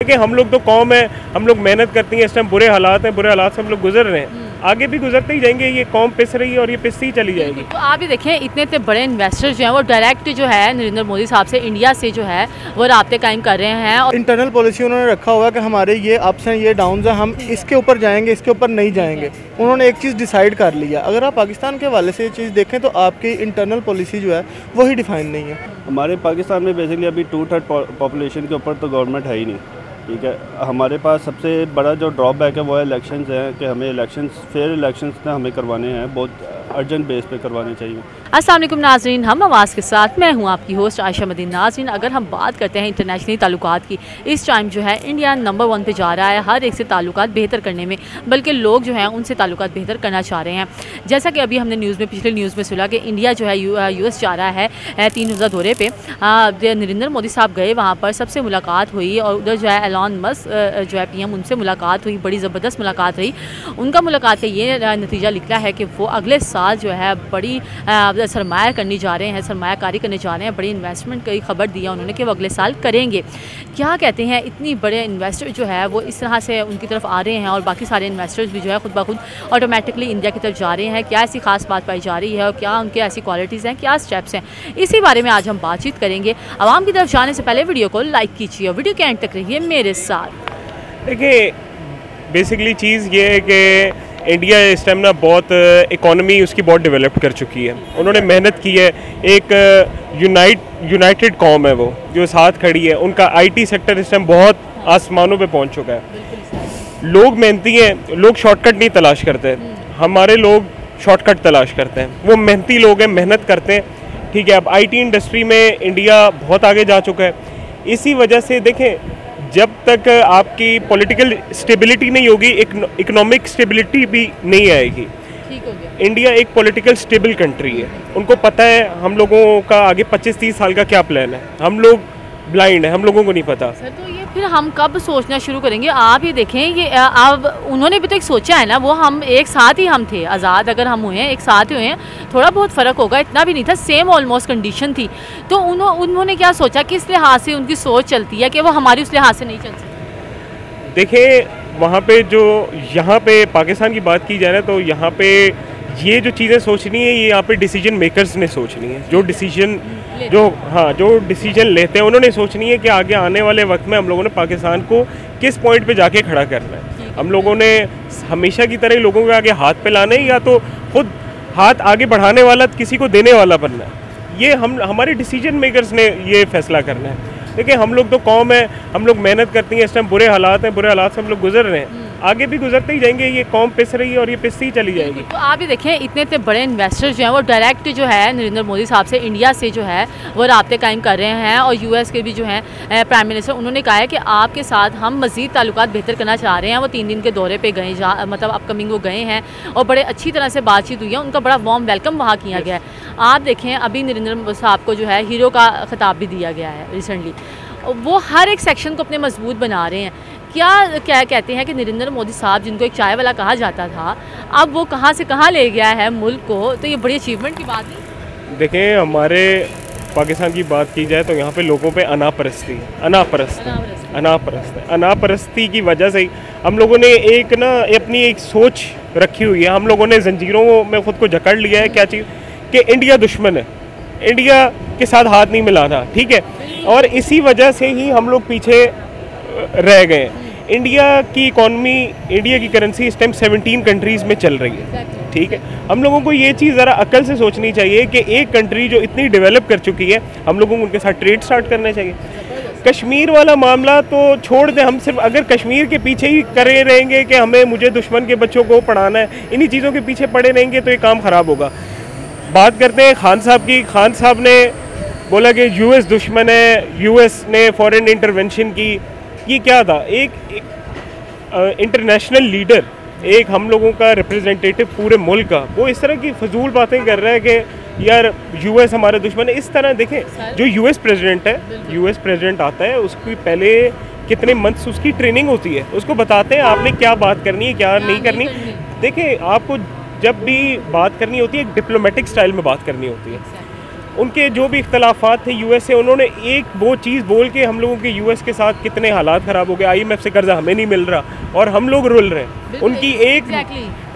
कि हम लोग तो कौम है, हम लोग मेहनत करती हैं, इस टाइम बुरे हालात हैं, बुरे हालात से हम लोग गुजर रहे हैं, आगे भी गुजरते ही जाएंगे। ये कौम पिस रही है और ये पिसती ही चली जाएगी। तो आप ही देखें, इतने इतने बड़े इन्वेस्टर्स जो हैं वो डायरेक्ट जो है नरेंद्र मोदी साहब से इंडिया से जो है वो राब्ते कायम कर रहे हैं। और इंटरनल पॉलिसी उन्होंने रखा हुआ कि हमारे ये अप्स हैं, ये डाउन्स हैं, हम इसके ऊपर जाएंगे, इसके ऊपर नहीं जाएंगे। उन्होंने एक चीज़ डिसाइड कर लिया। अगर आप पाकिस्तान के हवाले से ये चीज़ देखें तो आपकी इंटरनल पॉलिसी जो है वही डिफाइन नहीं है। हमारे पाकिस्तान में बेसिकली अभी 2/3 पॉपुलेशन के ऊपर तो गवर्नमेंट है ही नहीं, ठीक है। हमारे पास सबसे बड़ा जो ड्रॉबैक है वो है इलेक्शंस हैं कि हमें इलेक्शंस फेयर इलेक्शंस ना हमें करवाने हैं, बहुत अर्जेंट बेस पे करवाने चाहिए। अस्सलाम वालेकुम नाज़रीन, हम आवाज़ के साथ मैं हूं आपकी होस्ट आयशा मदीन। नाज़रीन, अगर हम बात करते हैं इंटरनेशनली ताल्लुकात की, इस टाइम जो है इंडिया नंबर 1 पे जा रहा है हर एक से ताल्लुकात बेहतर करने में, बल्कि लोग जो हैं उनसे ताल्लुकात बेहतर करना चाह रहे हैं। जैसा कि अभी हमने पिछले न्यूज़ में सुना कि इंडिया जो है US जा रहा है 3 रोज़ा दौरे पर। नरेंद्र मोदी साहब गए, वहाँ पर सबसे मुलाकात हुई और उधर जो है एलॉन मस्क जो है PM, उनसे मुलाकात हुई, बड़ी ज़बरदस्त मुलाकात रही। उनका मुलाकात का ये नतीजा निकला है कि वो अगले साल जो है बड़ी सरमाया करने जा रहे हैं, सरमायाकारी करने जा रहे हैं, बड़ी इन्वेस्टमेंट की खबर दिया उन्होंने कि वो अगले साल करेंगे। क्या कहते हैं, इतनी बड़े इन्वेस्टर जो है वो इस तरह से उनकी तरफ आ रहे हैं और बाकी सारे इन्वेस्टर्स भी जो है खुद ब खुद ऑटोमेटिकली इंडिया की तरफ जा रहे हैं। क्या ऐसी खास बात पाई जा रही है और क्या उनके ऐसी क्वालिटीज़ हैं, क्या स्टेप्स हैं, इसी बारे में आज हम बातचीत करेंगे। आवाम की तरफ जाने से पहले वीडियो को लाइक कीजिए और वीडियो के एंड तक रहिए मेरे साथ। देखिए, बेसिकली चीज़ ये है कि इंडिया इस टाइम ना बहुत इकॉनमी उसकी बहुत डेवलप कर चुकी है। उन्होंने मेहनत की है, एक यूनाइटेड कौम है वो जो साथ खड़ी है। उनका IT सेक्टर इस टाइम बहुत आसमानों पे पहुंच चुका है। लोग मेहनती हैं, लोग शॉर्टकट नहीं तलाश करते हैं। हमारे लोग शॉर्टकट तलाश करते हैं, वो मेहनती लोग हैं, मेहनत करते हैं, ठीक है। अब IT इंडस्ट्री में इंडिया बहुत आगे जा चुका है। इसी वजह से देखें, जब तक आपकी पॉलिटिकल स्टेबिलिटी नहीं होगी, इकोनॉमिक स्टेबिलिटी भी नहीं आएगी। इंडिया एक पॉलिटिकल स्टेबल कंट्री है। उनको पता है हम लोगों का आगे 25-30 साल का क्या प्लान है। हम लोग ब्लाइंड है, हम लोगों को नहीं पता। सर, तो ये फिर हम कब सोचना शुरू करेंगे? आप ये देखें, ये अब उन्होंने भी तो एक सोचा है ना, वो हम एक साथ ही हम थे, आज़ाद अगर हम हुए हैं, एक साथ ही हुए हैं, थोड़ा बहुत फ़र्क होगा, इतना भी नहीं था, सेम ऑलमोस्ट कंडीशन थी। तो उन्होंने क्या सोचा, किस लिहाज से उनकी सोच चलती है कि वो हमारी उस लिहाज से नहीं चल सकती? देखिए, वहाँ पे जो यहाँ पे पाकिस्तान की बात की जाए ना, तो यहाँ पे ये जो चीज़ें सोचनी है, ये यहाँ पे डिसीजन मेकर्स ने सोचनी है। जो डिसीजन लेते हैं उन्होंने सोचनी है कि आगे आने वाले वक्त में हम लोगों ने पाकिस्तान को किस पॉइंट पे जाके खड़ा करना है। हम लोगों ने हमेशा की तरह लोगों के आगे हाथ फैलाने, या तो खुद हाथ आगे बढ़ाने वाला किसी को देने वाला बनना है। ये हमारे डिसीजन मेकर्स ने ये फैसला करना है। देखिए, हम लोग तो कौम है, हम लोग मेहनत करती हैं, इस टाइम बुरे हालात हैं, बुरे हालात से हम लोग गुजर रहे हैं, आगे भी गुजरते ही जाएंगे। ये कौम पिस रही है और ये पिसती ही चली जाएगी। तो आप ही देखें, इतने इतने बड़े इन्वेस्टर्स जो हैं वो डायरेक्ट जो है नरेंद्र मोदी साहब से इंडिया से जो है वो राब्ते कायम कर रहे हैं। और US के भी जो हैं प्राइम मिनिस्टर, उन्होंने कहा है कि आपके साथ हम मज़ीद ताल्लुकात बेहतर करना चाह रहे हैं। वो 3 दिन के दौरे पे गए, मतलब अपकमिंग वो गए हैं और बड़े अच्छी तरह से बातचीत हुई है, उनका बड़ा वार्म वेलकम वहाँ किया गया है। आप देखें, अभी नरेंद्र साहब को जो है हीरो का खिताब भी दिया गया है रिसेंटली। वो हर एक सेक्शन को अपने मजबूत बना रहे हैं। क्या कहते हैं कि नरेंद्र मोदी साहब, जिनको एक चाय वाला कहा जाता था, अब वो कहाँ से कहाँ ले गया है मुल्क को, तो ये बड़ी अचीवमेंट की बात है। देखें, हमारे पाकिस्तान की बात की जाए तो यहाँ पे लोगों पे अनापरस्ती की वजह से ही हम लोगों ने अपनी एक सोच रखी हुई है। हम लोगों ने जंजीरों में खुद को जकड़ लिया है। क्या चीज़ कि इंडिया दुश्मन है, इंडिया के साथ हाथ नहीं मिलाना, ठीक है। और इसी वजह से ही हम लोग पीछे रह गए। इंडिया की इकॉनमी, इंडिया की करेंसी इस टाइम 17 कंट्रीज़ में चल रही है, ठीक है। हम लोगों को ये चीज़ ज़रा अक्ल से सोचनी चाहिए कि एक कंट्री जो इतनी डेवलप कर चुकी है, हम लोगों को उनके साथ ट्रेड स्टार्ट करना चाहिए। कश्मीर वाला मामला तो छोड़ दें, हम सिर्फ अगर कश्मीर के पीछे ही करे रहेंगे कि मुझे दुश्मन के बच्चों को पढ़ाना है, इन्हीं चीज़ों के पीछे पड़े रहेंगे तो ये काम ख़राब होगा। बात करते हैं खान साहब की। खान साहब ने बोला कि US दुश्मन है, US ने फॉरेन इंटरवेंशन की। ये क्या था? एक इंटरनेशनल लीडर, एक हम लोगों का रिप्रेजेंटेटिव पूरे मुल्क का, वो इस तरह की फजूल बातें कर रहा है कि यार US हमारे दुश्मन है। इस तरह देखें, जो US प्रेसिडेंट है, US प्रेसिडेंट आता है, उसकी पहले कितने मंथ्स उसकी ट्रेनिंग होती है, उसको बताते हैं आपने क्या बात करनी है, क्या नहीं करनी। देखें, आपको जब भी बात करनी होती है, एक डिप्लोमेटिक स्टाइल में बात करनी होती है। उनके जो भी इख्तलाफात थे यूएस से, उन्होंने एक वो चीज़ बोल के हम लोगों के यूएस के साथ कितने हालात ख़राब हो गए, आईएमएफ से कर्जा हमें नहीं मिल रहा और हम लोग रुल रहे हैं।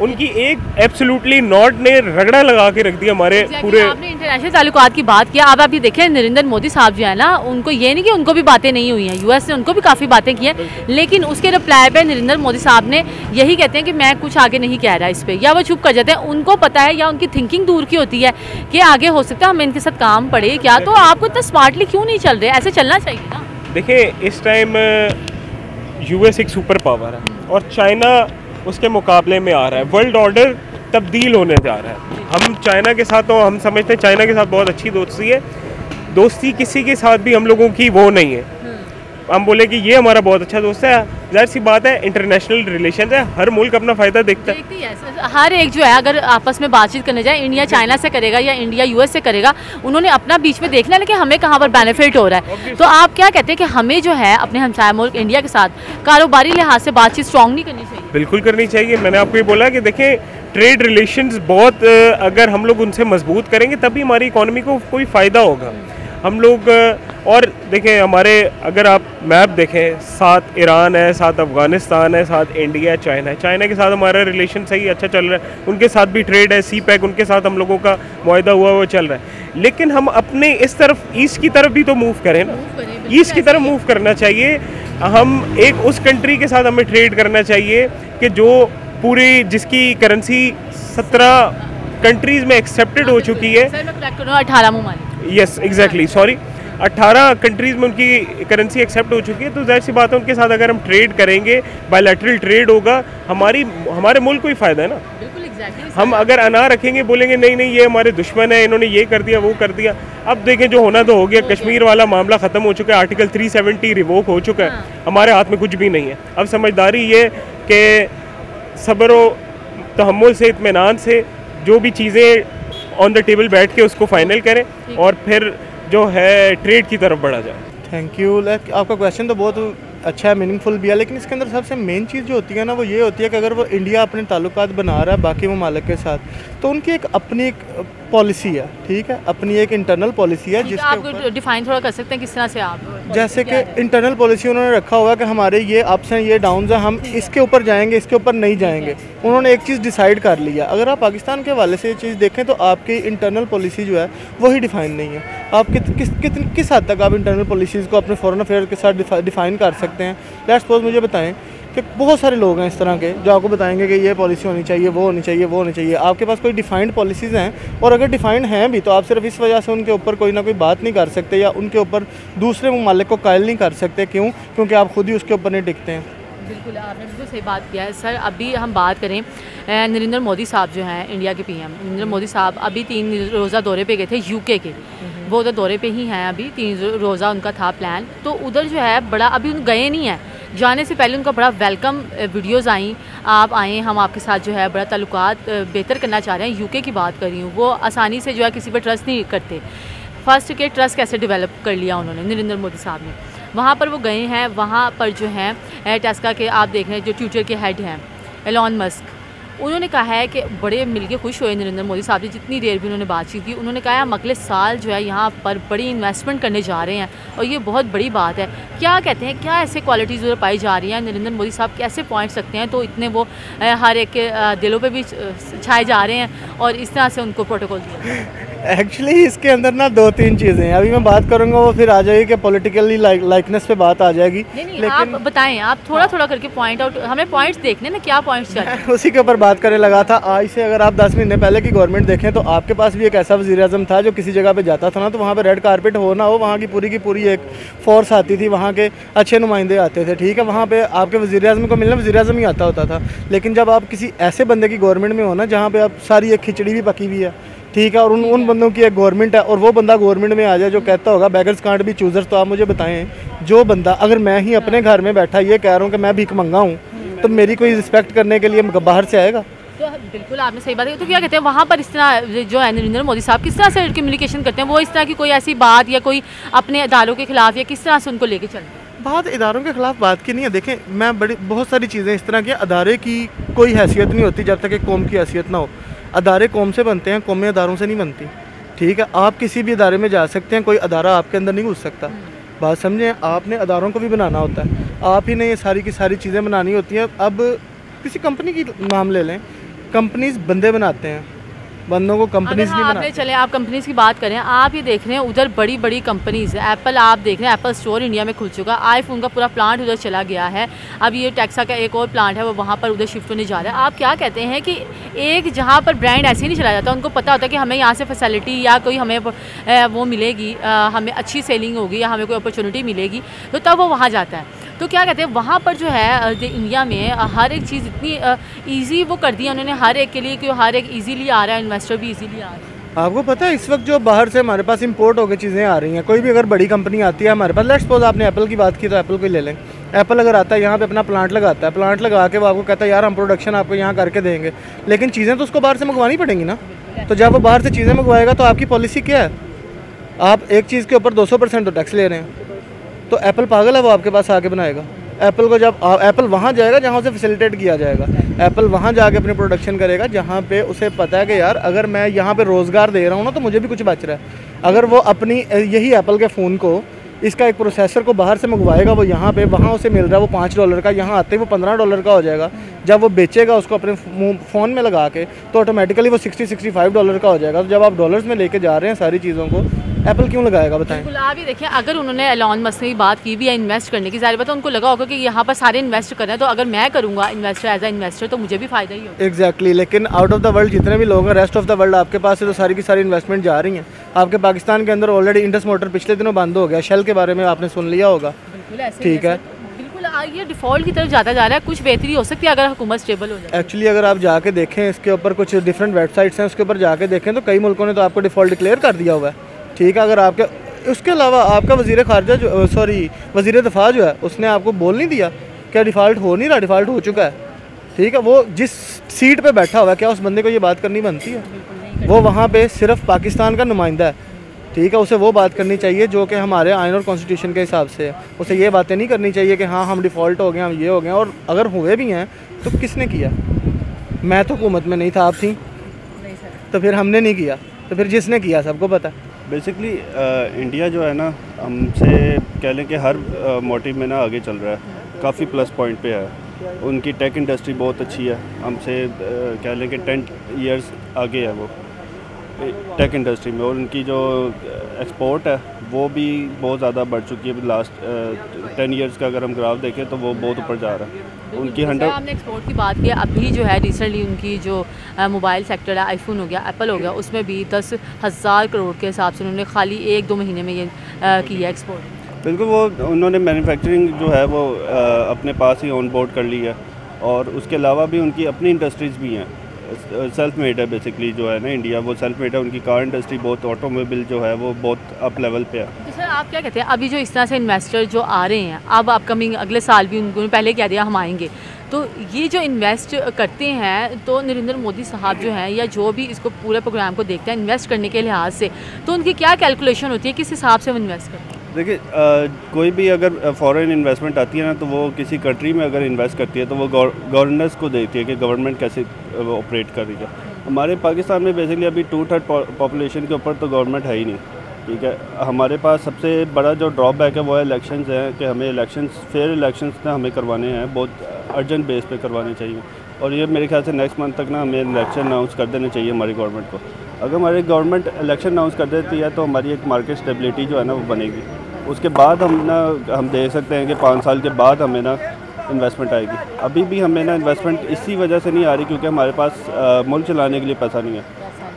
उनकी एक एब्सोल्युटली नॉट ने रगड़ा लगा के रख दिया हमारे पूरे। आपने इंटरनेशनल ताल्लुकात की बात किया, अब आप ये देखें नरेंद्र मोदी साहब जो है ना, उनको ये नहीं कि उनको भी बातें नहीं हुई हैं, यूएस ने उनको भी काफ़ी बातें की हैं, लेकिन उसके रिप्लाई पे नरेंद्र मोदी साहब ने यही कहते हैं कि मैं कुछ आगे नहीं कह रहा इस पर, या वो चुप कर जाते हैं। उनको पता है या उनकी थिंकिंग दूर की होती है कि आगे हो सकता है हमें इनके साथ काम पड़े क्या, तो आपको इतना स्मार्टली क्यों नहीं चल रहे? ऐसे चलना चाहिए ना। देखिए इस टाइम यूएस एक सुपर पावर है और चाइना उसके मुकाबले में आ रहा है, वर्ल्ड ऑर्डर तब्दील होने जा रहा है। हम चाइना के साथ, तो हम समझते हैं चाइना के साथ बहुत अच्छी दोस्ती है, दोस्ती किसी के साथ भी हम लोगों की वो नहीं है। हम बोले कि ये हमारा बहुत अच्छा दोस्त है, जाहिर सी बात है इंटरनेशनल रिलेशन है, हर मुल्क अपना फ़ायदा देखता है। हर एक जो है अगर आपस में बातचीत करने जाए, इंडिया चाइना से करेगा या इंडिया यूएस से करेगा, उन्होंने अपना बीच में देखना है, लेकिन हमें कहाँ पर बेनिफिट हो रहा है। तो आप क्या कहते हैं कि हमें जो है अपने हमसाया मुल्क इंडिया के साथ कारोबारी लिहाज से बातचीत स्ट्रॉन्ग नहीं करनी चाहिए? बिल्कुल करनी चाहिए। मैंने आपको ये बोला कि देखें ट्रेड रिलेशंस बहुत अगर हम लोग उनसे मजबूत करेंगे तभी हमारी इकॉनमी को कोई फ़ायदा होगा। हम लोग और देखें हमारे, अगर आप मैप देखें, साथ ईरान है, साथ अफ़गानिस्तान है, साथ इंडिया, चाइना है। चाइना के साथ हमारा रिलेशन सही अच्छा चल रहा है, उनके साथ भी ट्रेड है, सी पैक उनके साथ हम लोगों का मुआहदा हुआ वो चल रहा है। लेकिन हम अपने इस तरफ ईस्ट की तरफ भी तो मूव करें ना, ईस्ट की तरफ मूव करना चाहिए। हम एक उस कंट्री के साथ हमें ट्रेड करना चाहिए कि जो पूरी जिसकी करेंसी 17 कंट्रीज़ में एक्सेप्टेड हो चुकी है। 18 मुमालिक, यस एग्जैक्टली, सॉरी 18 कंट्रीज़ में उनकी करेंसी एक्सेप्ट हो चुकी है। तो जाहिर सी बात है उनके साथ अगर हम ट्रेड करेंगे, बायलैटरल ट्रेड होगा, हमारे मुल्क को ही फ़ायदा है ना। हम अगर अना रखेंगे, बोलेंगे नहीं नहीं ये हमारे दुश्मन है, इन्होंने ये कर दिया वो कर दिया। अब देखें जो होना तो हो गया, कश्मीर वाला मामला ख़त्म हो चुका है, आर्टिकल 370 रिवोक हो चुका है, हमारे हाथ में कुछ भी नहीं है। अब समझदारी ये कि सब्र व तहम्मुल से, इत्मीनान से जो भी चीज़ें ऑन द टेबल बैठ के उसको फाइनल करें और फिर जो है ट्रेड की तरफ बढ़ा जाए। Thank you. आपका क्वेश्चन तो बहुत अच्छा है, मीनिंगफुल भी है, लेकिन इसके अंदर सबसे मेन चीज़ जो होती है ना वो ये होती है कि अगर वो इंडिया अपने ताल्लुकात बना रहा है बाकी ममालिक के साथ, तो उनकी एक अपनी एक पॉलिसी है, ठीक है, अपनी एक इंटरनल पॉलिसी है जिसके आप डिफाइन थोड़ा कर सकते हैं किस तरह से आप? जैसे कि इंटरनल पॉलिसी उन्होंने रखा हुआ है कि हमारे ये अप्स हैं, ये डाउन्स हैं, हम इसके ऊपर जाएंगे, इसके ऊपर नहीं जाएंगे। उन्होंने एक चीज़ डिसाइड कर लिया। अगर आप पाकिस्तान के हवाले से ये चीज़ देखें तो आपकी इंटरनल पॉलिसी जो है वही डिफ़ाइन नहीं है। आप किस हद तक आप इंटरनल पॉलिसीज़ को अपने फॉरेन अफेयर के साथ डिफ़ाइन कर सकते हैं? लेट्स सपोज मुझे बताएं कि बहुत सारे लोग हैं इस तरह के जो आपको बताएंगे कि ये पॉलिसी होनी चाहिए, वो होनी चाहिए, वो होनी चाहिए। आपके पास कोई डिफाइंड पॉलिसीज़ हैं और अगर डिफाइंड हैं भी तो आप सिर्फ इस वजह से उनके ऊपर कोई ना कोई बात नहीं कर सकते या उनके ऊपर दूसरे ममालिक को कायल नहीं कर सकते। क्यों? क्योंकि आप खुद ही उसके ऊपर नहीं टिकते हैं। बिल्कुल, आपने बिल्कुल सही बात किया है सर। अभी हम बात करें नरेंद्र मोदी साहब जो हैं इंडिया के पीएम, नरेंद्र मोदी साहब अभी 3 रोज़ा दौरे पे गए थे यूके के, वो उधर दौरे पे ही हैं अभी, 3 रोज़ा उनका था प्लान। तो उधर जो है बड़ा, अभी उन गए नहीं हैं, जाने से पहले उनका बड़ा वेलकम वीडियोज़ आई, आप आएँ, हम आपके साथ जो है बड़ा ताल्लुकात बेहतर करना चाह रहे हैं। यूके की बात कर रही हूँ, वो आसानी से जो है किसी पर ट्रस्ट नहीं करते। फर्स्ट के ट्रस्ट कैसे डेवलप कर लिया उन्होंने, नरेंद्र मोदी साहब ने। वहाँ पर वो गए हैं, वहाँ पर जो हैं टेस्ला के आप देख रहे हैं जो ट्विटर के हेड हैं एलॉन मस्क, उन्होंने कहा है कि बड़े मिलके खुश हुए नरेंद्र मोदी साहब ने, जितनी देर भी उन्होंने बातचीत की। उन्होंने कहा हम अगले साल जो है यहाँ पर बड़ी इन्वेस्टमेंट करने जा रहे हैं और ये बहुत बड़ी बात है। क्या कहते हैं, क्या ऐसे क्वालिटीज़ उधर पाई जा रही हैं? नरेंद्र मोदी साहब कैसे पॉइंट सकते हैं तो इतने वो हर एक के दिलों पे भी छाए जा रहे हैं और इस तरह से उनको प्रोटोकॉल दिया? एक्चुअली इसके अंदर ना 2-3 चीज़ें हैं। अभी मैं बात करूँगा वो फिर आ जाएगी कि पॉलिटिकली लाइकनेस पे बात आ जाएगी। नहीं, लेकिन आप बताएं, आप थोड़ा करके पॉइंट आउट, हमें पॉइंट्स देखने ना, क्या पॉइंट्स चल रहे हैं उसी के ऊपर बात करने लगा था। आज से अगर आप 10 महीने पहले की गवर्नमेंट देखें तो आपके पास भी एक ऐसा वज़ीर-ए-आज़म था जो किसी जगह पे जाता था ना तो वहाँ पे रेड कारपेट हो ना हो, वहाँ की पूरी एक फोर्स आती थी, वहाँ के अच्छे नुमाइंदे आते थे, ठीक है, वहाँ पे आपके वज़ीर-ए-आज़म को मिलना वज़ीर-ए-आज़म ही आता होता था। लेकिन जब आप किसी ऐसे बंदे की गवर्नमेंट में हो ना जहाँ पे आप सारी एक खिचड़ी भी पकी हुई है, ठीक है, और उन बंदों की एक गवर्नमेंट है और वो बंदा गवर्नमेंट में आ जाए जो कहता होगा बेगर्स कांट बी चूज़र्स, तो आप मुझे बताएं जो बंदा, अगर मैं ही अपने घर में बैठा ये कह रहा हूँ कि मैं भीख मंगा हूँ तो मेरी कोई रिस्पेक्ट करने के लिए बाहर से आएगा? तो बिल्कुल आपने सही बात की। तो क्या कहते हैं वहाँ पर इस तरह जो है नरेंद्र मोदी साहब किस तरह से कम्युनिकेशन करते हैं? वो इस तरह की कोई ऐसी बात या कोई अपने इदारों के खिलाफ या किस तरह से उनको लेके चलते हैं? बात इदारों के ख़िलाफ़ बात की नहीं है। देखें, मैं बहुत सारी चीज़ें इस तरह की, अदारे की कोई हैसियत नहीं होती जब तक एक कौम की हैसियत ना हो। अदारे कौम से बनते हैं, कौमें अदारों से नहीं बनती, ठीक है, आप किसी भी अदारे में जा सकते हैं, कोई अदारा आपके अंदर नहीं घुस सकता। बात समझें, आपने अदारों को भी बनाना होता है, आप ही ने ये सारी की सारी चीज़ें बनानी होती हैं। अब किसी कंपनी की नाम ले लें, कंपनीज बंदे बनाते हैं, बंदों को कंपनीज नहीं बनाते। चले आप कंपनीज की बात करें, आप ये देख रहे हैं उधर बड़ी बड़ी कंपनीज है। एप्पल आप देख रहे हैं, एप्पल स्टोर इंडिया में खुल चुका, आईफोन का पूरा प्लांट उधर चला गया है। अब ये टेक्सा का एक और प्लांट है, वो वहाँ पर उधर शिफ्ट होने जा रहा है। आप क्या कहते हैं कि एक जहाँ पर ब्रांड ऐसे ही नहीं चला जाता, उनको पता होता है कि हमें यहाँ से फैसिलिटी या कोई हमें वो मिलेगी, हमें अच्छी सेलिंग होगी या हमें कोई अपॉर्चुनिटी मिलेगी, तो तब वो वहाँ जाता है। तो क्या कहते हैं वहाँ पर जो है इंडिया में हर एक चीज़ इतनी इजी वो कर दी है उन्होंने हर एक के लिए, कि हर एक इजीली आ रहा है, इन्वेस्टर भी इजीली आ रहा है। आपको पता है इस वक्त जो बाहर से हमारे पास इंपोर्ट होकर चीज़ें आ रही हैं, कोई भी अगर बड़ी कंपनी आती है हमारे पास, लेट्स सपोज आपने एप्पल की बात की तो एप्पल को ले लें। एप्पल अगर आता है यहाँ पे अपना प्लांट लगाता है, प्लांट लगा के वो आपको कहता है यार हम प्रोडक्शन आपको यहाँ करके देंगे, लेकिन चीज़ें तो उसको बाहर से मंगवानी पड़ेंगी ना। तो जब वो बाहर से चीज़ें मंगवाएगा तो आपकी पॉलिसी क्या है? आप एक चीज़ के ऊपर 200% तो टैक्स ले रहे हैं। तो एप्पल पागल है, वो आपके पास आके बनाएगा। एप्पल को जब एप्पल वहाँ जाएगा जहाँ उसे फैसिलिटेट किया जाएगा, एप्पल वहाँ जाके अपनी प्रोडक्शन करेगा जहाँ पे उसे पता है कि यार अगर मैं यहाँ पे रोज़गार दे रहा हूँ ना तो मुझे भी कुछ बच रहा है। अगर वो अपनी यही एप्पल के फ़ोन को, इसका एक प्रोसेसर को बाहर से मंगवाएगा, वो यहाँ पे वहाँ उसे मिल रहा है वो $5 का, यहाँ आते ही वो $15 का हो जाएगा। जब वो बेचेगा उसको अपने फ़ोन में लगा के तो ऑटोमेटिकली वो $60-65 का हो जाएगा। तो जब आप डॉलर्स में लेके जा रहे हैं सारी चीज़ों को, एप्पल क्यों लगाएगा बताएं? बिल्कुल, आप ये देखिए अगर उन्होंने एलॉन मस्क की बात की भी है इन्वेस्ट करने की, ज़ाहिर बात है उनको लगा होगा कि यहाँ पर सारे इन्वेस्ट कर रहे हैं, तो अगर मैं करूँगा इन्वेस्टर एज अ इन्वेस्टर तो मुझे भी फ़ायदा ही होगा। एग्जैक्टली, लेकिन आउट ऑफ द वर्ल्ड जितने भी लोग हैं, रेस्ट ऑफ द वर्ल्ड आपके पास से तो सारी की सारी इन्वेस्टमेंट जा रही हैं। आपके पाकिस्तान के अंदर ऑलरेडी इंडस मोटर पिछले दिनों बंद हो गया, शेल के बारे में आपने सुन लिया होगा। ठीक है, बिल्कुल ये डिफ़ॉल्ट की तरफ जाता जा रहा है। कुछ बेहतरी हो सकती है अगर हुकूमत स्टेबल हो जाए। एक्चुअली अगर आप जाके देखें इसके ऊपर कुछ डिफरेंट वेबसाइट्स हैं, उसके ऊपर जाके देखें तो कई मुल्कों ने तो आपको डिफ़ॉल्ट डिक्लेयर कर दिया हुआ है। ठीक है, अगर आपके उसके अलावा आपका वज़ीर ख़ारजा जो वज़ीर दिफ़ा जो है उसने आपको बोल नहीं दिया क्या डिफ़ॉल्ट हो नहीं रहा, डिफ़ॉल्ट हो चुका है। ठीक है, वो जिस सीट पे बैठा हुआ है क्या उस बंदे को ये बात करनी बनती है? वो वहाँ पे सिर्फ पाकिस्तान का नुमाइंदा है। ठीक है, उसे वो बात करनी चाहिए जो कि हमारे आइन और कॉन्स्टिट्यूशन के हिसाब से है। उसे ये बातें नहीं करनी चाहिए कि हाँ हम डिफ़ॉल्ट हो गए, हम ये हो गए। और अगर हुए भी हैं तो किसने किया? मैं तो हुकूमत में नहीं था, आप थी, तो फिर हमने नहीं किया, तो फिर जिसने किया सबको पता है। बेसिकली इंडिया जो है ना हमसे कह लें कि हर मोटिव में ना आगे चल रहा है, काफ़ी प्लस पॉइंट पे है। उनकी टेक इंडस्ट्री बहुत अच्छी है, हमसे कह लें कि 10 ईयर्स आगे है वो टेक इंडस्ट्री में। और उनकी जो एक्सपोर्ट है वो भी बहुत ज़्यादा बढ़ चुकी है। लास्ट 10 ईयर्स का अगर हम ग्राफ देखें तो वो बहुत ऊपर जा रहा है उनकी 100। हमने एक्सपोर्ट की बात की, अभी जो है रिसेंटली उनकी जो मोबाइल सेक्टर है, आईफोन हो गया, एप्पल हो गया, उसमें भी 10,000 करोड़ के हिसाब से उन्होंने खाली 1-2 महीने में ये की है एक्सपोर्ट। बिल्कुल, वो उन्होंने मैन्युफैक्चरिंग जो है वो अपने पास ही ऑन बोर्ड कर ली है। और उसके अलावा भी उनकी अपनी इंडस्ट्रीज़ भी हैं, सेल्फ मेड है बेसिकली जो है ना इंडिया, वो सेल्फ मेड है। उनकी कार इंडस्ट्री बहुत, ऑटोमोबाइल जो है वो बहुत अप लेवल पे है। तो सर आप क्या कहते हैं अभी जो इस तरह से इन्वेस्टर जो आ रहे हैं, अब अपकमिंग अगले साल भी उनको पहले कह दिया हम आएंगे, तो ये जो इन्वेस्ट करते हैं तो नरेंद्र मोदी साहब जो हैं या जो भी इसको पूरे प्रोग्राम को देखते हैं इन्वेस्ट करने के लिहाज से, तो उनकी क्या कैलकुलेशन होती है, किस हिसाब से वो इन्वेस्ट करते हैं? देखिए कोई भी अगर फॉरेन इन्वेस्टमेंट आती है ना तो वो किसी कंट्री में अगर इन्वेस्ट करती है तो वो गवर्नेंस को देखती है कि गवर्नमेंट कैसे ऑपरेट कर रही है। हमारे पाकिस्तान में बेसिकली अभी 2/3 पॉपुलेशन के ऊपर तो गवर्नमेंट है ही नहीं। ठीक है, हमारे पास सबसे बड़ा जो ड्रॉबैक है वो है इलेक्शंस हैं, कि हमें इलेक्शंस फेयर इलेक्शंस ना हमें करवाने हैं, बहुत अर्जेंट बेस पे करवाने चाहिए। और ये मेरे ख्याल से नेक्स्ट मंथ तक ना हमें इलेक्शन अनाउंस कर देना चाहिए हमारी गवर्नमेंट को। अगर हमारी गवर्नमेंट इलेक्शन अनाउंस कर देती है तो हमारी एक मार्केट स्टेबिलिटी जो है ना वो बनेगी। उसके बाद हम देख सकते हैं कि 5 साल के बाद हमें ना इन्वेस्टमेंट आएगी। अभी भी हमें ना इन्वेस्टमेंट इसी वजह से नहीं आ रही क्योंकि हमारे पास मुल्क चलाने के लिए पैसा नहीं है।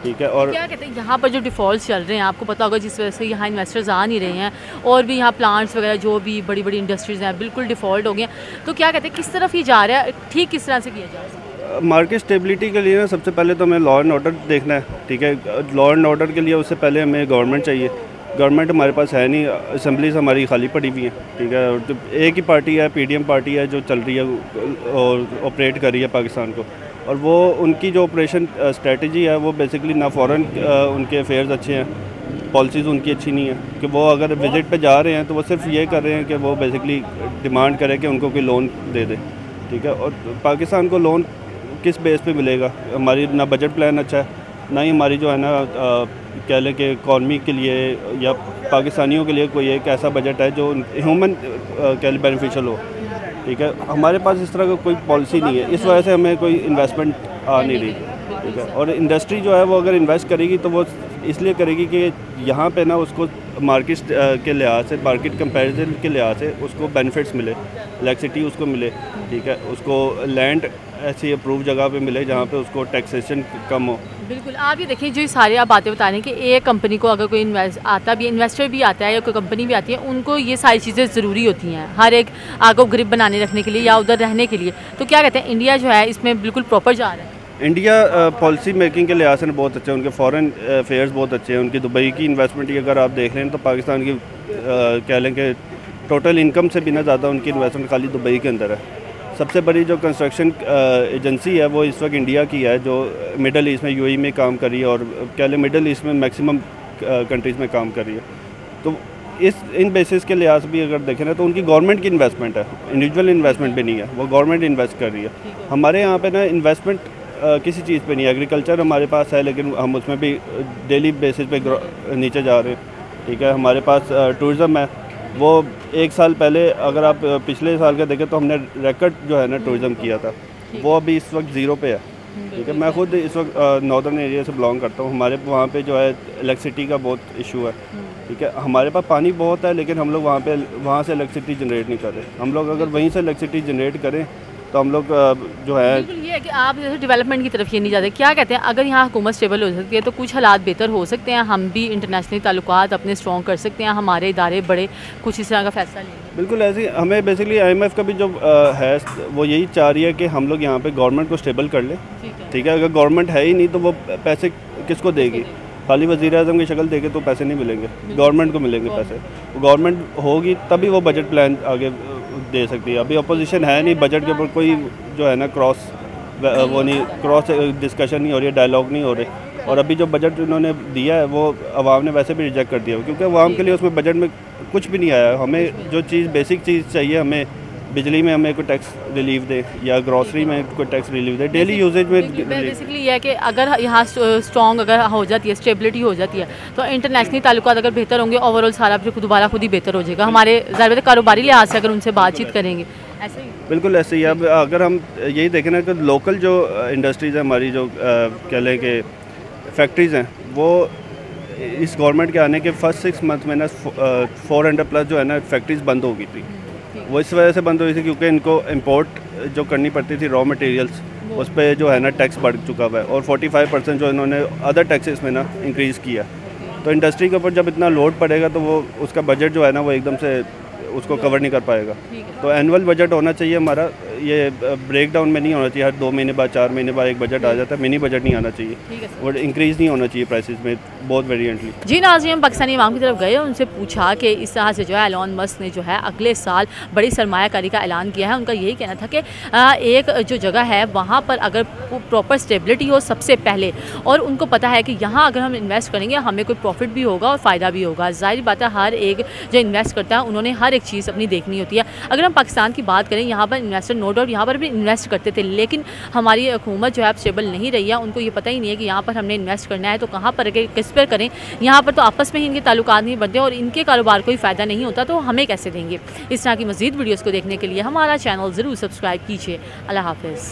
ठीक है, और क्या कहते हैं यहाँ पर जो डिफ़ॉल्ट चल रहे हैं, आपको पता होगा जिस वजह से यहाँ इन्वेस्टर्स आ नहीं रहे हैं, और भी यहाँ प्लांट्स वगैरह जो भी बड़ी बड़ी इंडस्ट्रीज़ हैं बिल्कुल डिफ़ॉल्ट हो गए हैं, तो क्या कहते हैं किस तरफ ये जा रहा है, ठीक किस तरह से किया जा रहा है? मार्केट स्टेबिलिटी के लिए ना सबसे पहले तो हमें लॉ एंड ऑर्डर देखना है। ठीक है, लॉ एंड ऑर्डर के लिए उससे पहले हमें गवर्नमेंट चाहिए। गवर्नमेंट हमारे पास है नहीं, असम्बलीज हमारी खाली पड़ी हुई हैं। ठीक है, तो एक ही पार्टी है, PDM पार्टी है जो चल रही है और ऑपरेट कर रही है पाकिस्तान को। और वो उनकी जो ऑपरेशन स्ट्रेटजी है वो बेसिकली ना फ़ॉरेन उनके अफेयर्स अच्छे हैं, पॉलिसीज़ उनकी अच्छी नहीं है कि वो अगर विज़िट पे जा रहे हैं तो वो सिर्फ ये कर रहे हैं कि वो बेसिकली डिमांड करें कि उनको कोई लोन दे दे। ठीक है, और पाकिस्तान को लोन किस बेस पे मिलेगा? हमारी ना बजट प्लान अच्छा है, ना ही हमारी जो है ना कह लें कि इकॉनमी के लिए या पाकिस्तानियों के लिए कोई एक ऐसा बजट है जो ह्यूमन कह लें बेनिफिशियल हो। ठीक है, हमारे पास इस तरह का कोई पॉलिसी नहीं है, इस वजह से हमें कोई इन्वेस्टमेंट आ नहीं रही। ठीक है, और इंडस्ट्री जो है वो अगर इन्वेस्ट करेगी तो वो इसलिए करेगी कि यहाँ पे ना उसको मार्केट के लिहाज से, मार्केट कंपैरिजन के लिहाज से उसको बेनिफिट्स मिले, इलेक्ट्रिसिटी उसको मिले। ठीक है, उसको लैंड ऐसी अप्रूव जगह पे मिले जहाँ पे उसको टैक्सेशन कम हो। बिल्कुल, आप ये देखिए जो सारी आप बातें बता रहे हैं कि एक कंपनी को अगर कोई इन्वेस्टर भी आता है या कोई कंपनी भी आती है, उनको ये सारी चीज़ें ज़रूरी होती हैं हर एक आगे ग्रिप बनाने रखने के लिए या उधर रहने के लिए। तो क्या कहते हैं, इंडिया जो है इसमें बिल्कुल प्रॉपर जा रहा है? इंडिया पॉलिसी मेकिंग के लिहाज से बहुत अच्छे हैं, उनके फॉरेन अफेयर्स बहुत अच्छे हैं। उनकी दुबई की इन्वेस्टमेंट की अगर आप देख लें तो पाकिस्तान की कह लें कि टोटल इनकम से भी ना ज़्यादा उनकी इन्वेस्टमेंट खाली दुबई के अंदर है। सबसे बड़ी जो कंस्ट्रक्शन एजेंसी है वो इस वक्त इंडिया की है, जो मिडल ईस्ट में यूएई में काम कर रही है और कह लें मिडल ईस्ट में मैक्सिमम कंट्रीज़ में काम कर रही है। तो इन बेसिस के लिहाज भी अगर देखें ना तो उनकी गवर्नमेंट की इन्वेस्टमेंट है, इंडिविजुअल इन्वेस्टमेंट भी नहीं है, वो गवर्नमेंट इन्वेस्ट कर रही है। हमारे यहाँ पे ना इन्वेस्टमेंट किसी चीज़ पे नहीं है। एग्रीकल्चर हमारे पास है लेकिन हम उसमें भी डेली बेसिस पे नीचे जा रहे हैं। ठीक है, हमारे पास टूरिज़म है, वो एक साल पहले अगर आप पिछले साल का देखें तो हमने रिकॉर्ड जो है ना टूरिज़म किया था, वो अभी इस वक्त ज़ीरो पे है। ठीक है, मैं खुद इस वक्त नॉर्दर्न एरिया से बिलोंग करता हूँ। हमारे वहाँ पे जो है इलेक्ट्रिसिटी का बहुत इशू है। ठीक है, हमारे पास पानी बहुत है लेकिन हम लोग वहाँ से इलेक्ट्रिसिटी जनरेट नहीं कर रहे। हम लोग अगर वहीं से इलेक्ट्रिसिटी जनरेट करें तो हम लोग जो है ये है कि आप जैसे डेवलपमेंट की तरफ ये नहीं जाते। क्या कहते हैं, अगर यहाँ हुकूमत स्टेबल हो सकती है तो कुछ हालात बेहतर हो सकते हैं, हम भी इंटरनेशनली ताल्लुकात अपने स्ट्रॉन्ग कर सकते हैं, हमारे इदारे बड़े कुछ इस तरह का फैसला लेंगे। बिल्कुल ऐसे ही हमें बेसिकली IMF का भी जो है वो यही चाह रही है कि हम लोग यहाँ पे गवर्नमेंट को स्टेबल कर लें। ठीक है, अगर गवर्नमेंट है ही नहीं तो वो पैसे किसको देगी? खाली वज़ीर आज़म की शक्ल देके तो पैसे नहीं मिलेंगे, गवर्नमेंट को मिलेंगे पैसे। गवर्नमेंट होगी तभी वो बजट प्लान आगे दे सकती है। अभी अपोजिशन है नहीं, बजट के ऊपर कोई जो है ना क्रॉस डिस्कशन नहीं हो रही है, डायलॉग नहीं हो रहे। और अभी जो बजट उन्होंने दिया है वो अवाम ने वैसे भी रिजेक्ट कर दिया, क्योंकि अवाम के लिए उसमें बजट में कुछ भी नहीं आया। हमें जो चीज़ बेसिक चीज़ चाहिए, हमें बिजली में हमें कोई टैक्स रिलीफ दे या ग्रॉसरी में कोई टैक्स रिलीफ दे, डेली यूजेज में बेसिकली ये है कि अगर यहाँ स्ट्रॉन्ग अगर हो जाती है, स्टेबिलिटी हो जाती है तो इंटरनेशनली ताल्लुकात अगर बेहतर होंगे, ओवरऑल सारा दोबारा खुद ही बेहतर हो जाएगा। हमारे ज़ाहिर कारोबारी लिहाज से अगर उनसे बातचीत करेंगे ऐसे ही, बिल्कुल ऐसे ही। अब अगर हम यही देखें ना कि लोकल जो इंडस्ट्रीज़ है हमारी, जो कह लें कि फैक्ट्रीज़ हैं, वो इस गवर्नमेंट के आने के फर्स्ट 6 मंथ में ना 400 प्लस जो है ना फैक्ट्रीज़ बंद हो गई थी। वो इस वजह से बंद हुई थी क्योंकि इनको इंपोर्ट जो करनी पड़ती थी रॉ मटेरियल्स, उस पर जो है ना टैक्स बढ़ चुका हुआ है और 45% जो इन्होंने अदर टैक्सेस में ना इंक्रीज़ किया। तो इंडस्ट्री के ऊपर जब इतना लोड पड़ेगा तो वो उसका बजट जो है ना वो एकदम से उसको कवर नहीं कर पाएगा। तो एनुअल बजट होना चाहिए हमारा, ये ब्रेक डाउन में नहीं होना चाहिए। हर 2 महीने बाद 4 महीने बाद एक बजट आ जाता है, मिनी बजट नहीं आना चाहिए और इंक्रीज़ नहीं होना चाहिए प्राइसेस में बहुत वेरिएंटली। जी नाज़रीन, हम पाकिस्तानी इमाम की तरफ गए, उनसे पूछा कि इस तरह से जो है एलन मस्क ने जो है अगले साल बड़ी सरमायाकारी का ऐलान किया है। उनका यही कहना था कि एक जो जगह है वहाँ पर अगर प्रॉपर स्टेबिलिटी हो सबसे पहले, और उनको पता है कि यहाँ अगर हम इन्वेस्ट करेंगे हमें कोई प्रॉफिट भी होगा और फ़ायदा भी होगा। ज़ाहिर बात है हर एक जो इन्वेस्ट करता है उन्होंने हर एक चीज़ अपनी देखनी होती है। अगर हम पाकिस्तान की बात करें, यहाँ पर इन्वेस्टर नो डाउट यहाँ पर भी इन्वेस्ट करते थे, लेकिन हमारी हुकूमत जो है स्टेबल नहीं रही है। उनको ये पता ही नहीं है कि यहाँ पर हमने इन्वेस्ट करना है तो कहाँ पर किस पर करें। यहाँ पर तो आपस में ही इनके ताल्लुकात नहीं बढ़ते और इनके कारोबार को ही फ़ायदा नहीं होता, तो हमें कैसे देंगे। इस तरह की मज़ीद वीडियोज़ को देखने के लिए हमारा चैनल ज़रूर सब्सक्राइब कीजिए। अल्लाह हाफ़िज़।